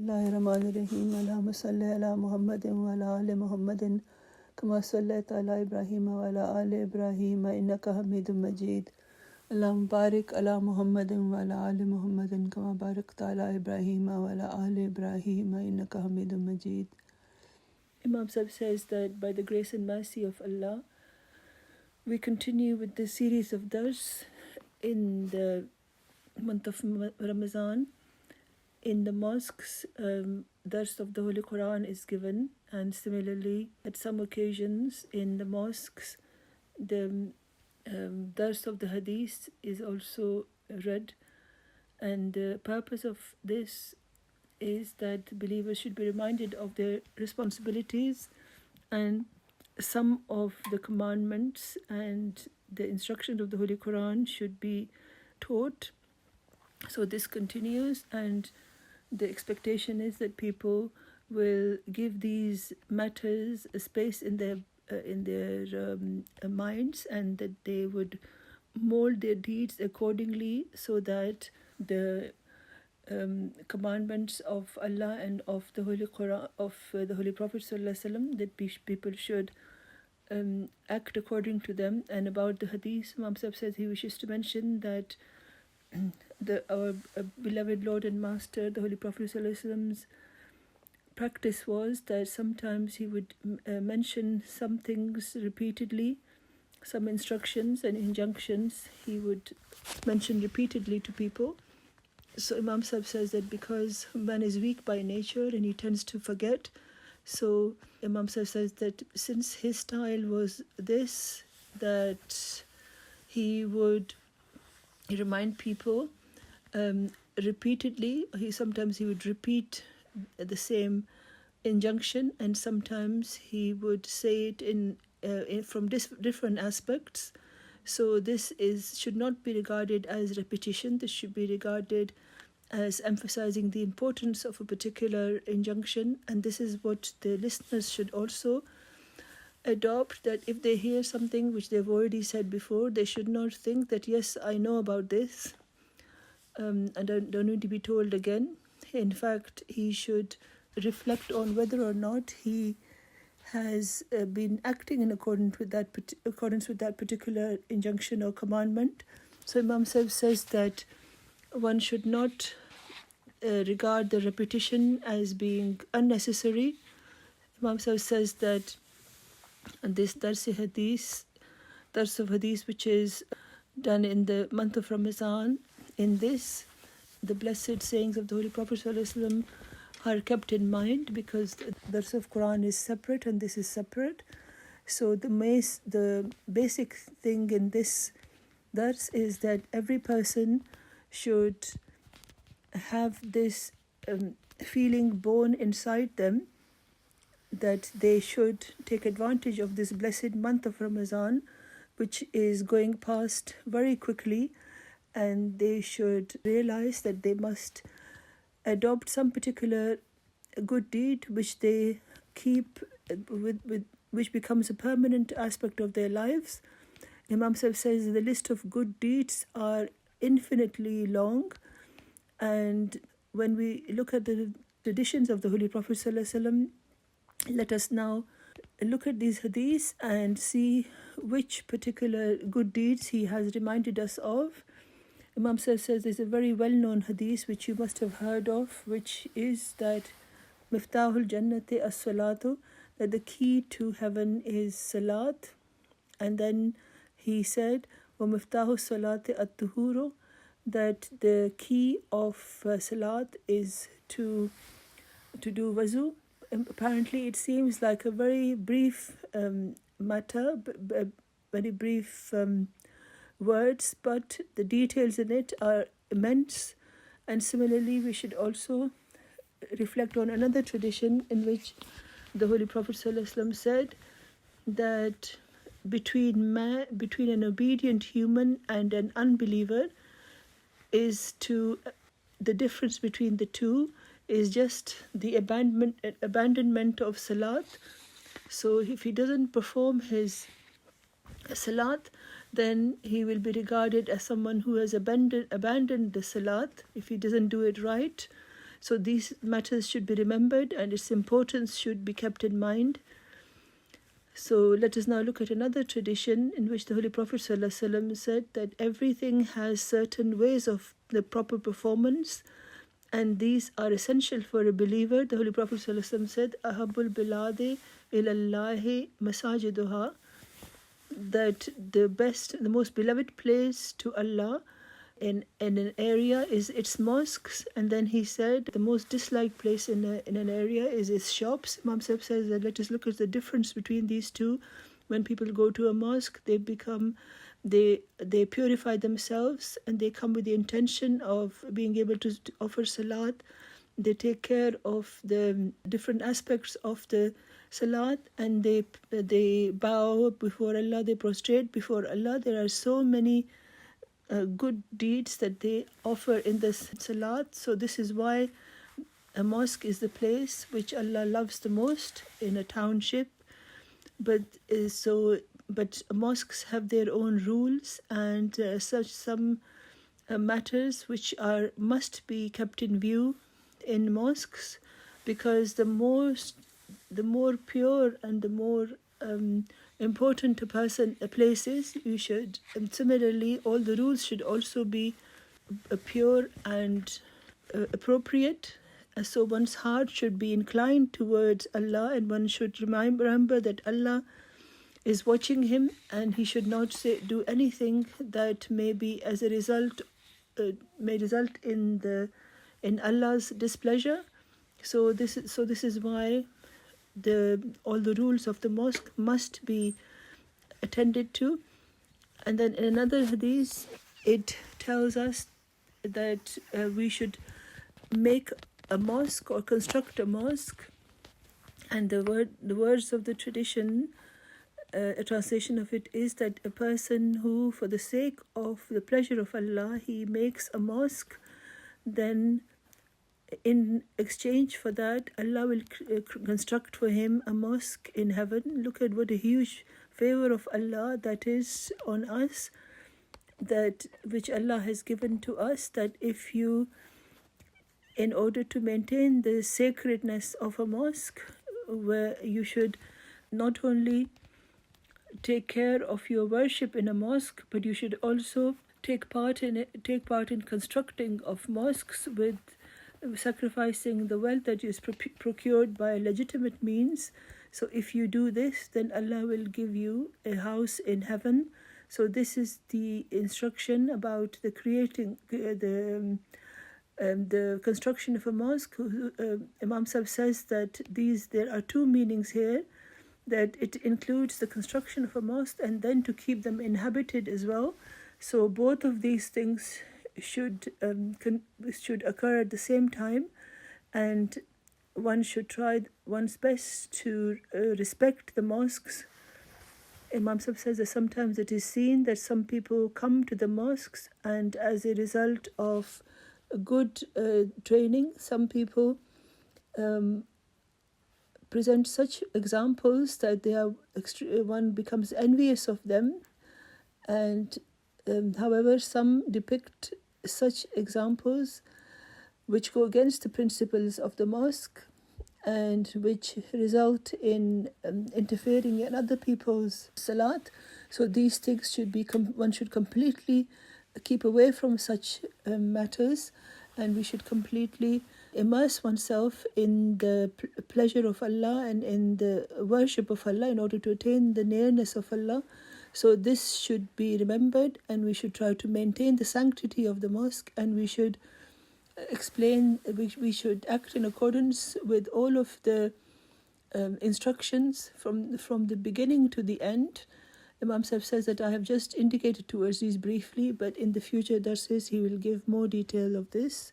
Bismillahirrahmanirrahim. Allahumma salli ala Muhammadin wa ala ali Muhammadin kama sallaita ala Ibrahim wa ala ali Ibrahim innaka Hamidum Majid. Allahumma barik ala Muhammadin wa ala ali Muhammadin kama barakta ala Ibrahim wa ala ali Ibrahim innaka Hamidum Majid. Imam Sahib says that by the grace and mercy of Allah, we continue with the series of Dars in the month of Ramadan. In the mosques, Dars of the Holy Quran is given, and similarly, at some occasions in the mosques, the Dars of the Hadith is also read. And the purpose of this is that believers should be reminded of their responsibilities, and some of the commandments and the instructions of the Holy Quran should be taught. So this continues, and the expectation is that people will give these matters a space in their minds, and that they would mold their deeds accordingly, so that the commandments of Allah and of the Holy Quran, of the Holy Prophet ﷺ, that people should act according to them. And about the Hadith, Imam Sahib says he wishes to mention that our beloved Lord and Master, the Holy Prophet ﷺ's practice was that sometimes he would mention some things repeatedly, some instructions and injunctions he would mention repeatedly to people. So Imam Sahib says that because man is weak by nature and he tends to forget, so Imam Sahib says that since his style was this, that he would remind people repeatedly. Sometimes he would repeat the same injunction, and sometimes he would say it in from different aspects. So this should not be regarded as repetition. This should be regarded as emphasizing the importance of a particular injunction. And this is what the listeners should also adopt, that if they hear something which they've already said before, they should not think that, yes, I know about this, and don't need to be told again. In fact, he should reflect on whether or not he has been acting in accordance with that particular injunction or commandment. So Imam Sahib says that one should not regard the repetition as being unnecessary. Imam Sahib says that this Dars-e-Hadith, Dars of Hadith, which is done in the month of Ramadan, in this, the blessed sayings of the Holy Prophet ﷺ are kept in mind, because the Dars of Quran is separate and this is separate. So the basic thing in this Dars is that every person should have this feeling born inside them, that they should take advantage of this blessed month of Ramadan, which is going past very quickly, and they should realize that they must adopt some particular good deed which they keep with which becomes a permanent aspect of their lives. Imam Sahib says the list of good deeds are infinitely long, and when we look at the traditions of the Holy Prophet ﷺ, let us now look at these hadiths and see which particular good deeds he has reminded us of. Imam Sahib says there's a very well-known hadith which you must have heard of, which is that Miftahul Jannati as-salatu, that the key to heaven is salat. And then he said, wa miftahu salati at-tuhuru, that the key of salat is to do wuzu. Apparently it seems like a very brief matter, very brief words, but the details in it are immense. And similarly, we should also reflect on another tradition in which the Holy Prophet ﷺ said that between an obedient human and an unbeliever the difference between the two is just the abandonment of salat. So if he doesn't perform his salat, then he will be regarded as someone who has abandoned the salat if he doesn't do it right. So these matters should be remembered and its importance should be kept in mind. So let us now look at another tradition in which the Holy Prophet ﷺ said that everything has certain ways of the proper performance, and these are essential for a believer. The Holy Prophet ﷺ said, Ahabul biladi ilallahi masajiduha, that the most beloved place to Allah in an area is its mosques. And then he said the most disliked place in an area is its shops. Imam Sahib says that let us look at the difference between these two. When people go to a mosque, they purify themselves and they come with the intention of being able to offer salat. They take care of the different aspects of the salat, and they bow before Allah, they prostrate before Allah. There are so many good deeds that they offer in this salat. So this is why a mosque is the place which Allah loves the most in a township. But mosques have their own rules and some matters which must be kept in view in mosques, because the more pure and the more important a place is, you should, and similarly all the rules should also be pure and appropriate. So one's heart should be inclined towards Allah, and one should remember that Allah is watching him, and he should not do anything that may be as a result may result in Allah's displeasure. So this is why all the rules of the mosque must be attended to. And then in another hadith, it tells us that we should make a mosque or construct a mosque. And the words of the tradition, a translation of it is that a person who, for the sake of the pleasure of Allah, he makes a mosque, then in exchange for that, Allah will construct for him a mosque in heaven. Look at what a huge favor of Allah that is on us, that which Allah has given to us, that if you, in order to maintain the sacredness of a mosque, where you should not only take care of your worship in a mosque, but you should also take part in constructing of mosques with sacrificing the wealth that is procured by legitimate means. So if you do this, then Allah will give you a house in heaven. So this is the instruction about the creating the construction of a mosque. Imam Sahib says that there are two meanings here, that it includes the construction of a mosque and then to keep them inhabited as well. So both of these things should occur at the same time, and one should try one's best to respect the mosques. Imam Sahib says that sometimes it is seen that some people come to the mosques, and as a result of good training, some people present such examples that one becomes envious of them. And however, some depict such examples which go against the principles of the mosque and which result in interfering in other people's salat. So these things one should completely keep away from such matters, and we should completely immerse oneself in the pleasure of Allah and in the worship of Allah in order to attain the nearness of Allah. So this should be remembered, and we should try to maintain the sanctity of the mosque, and we should we should act in accordance with all of the instructions from the beginning to the end. Imam Sahib says that I have just indicated towards these briefly, but in the future darses he will give more detail of this.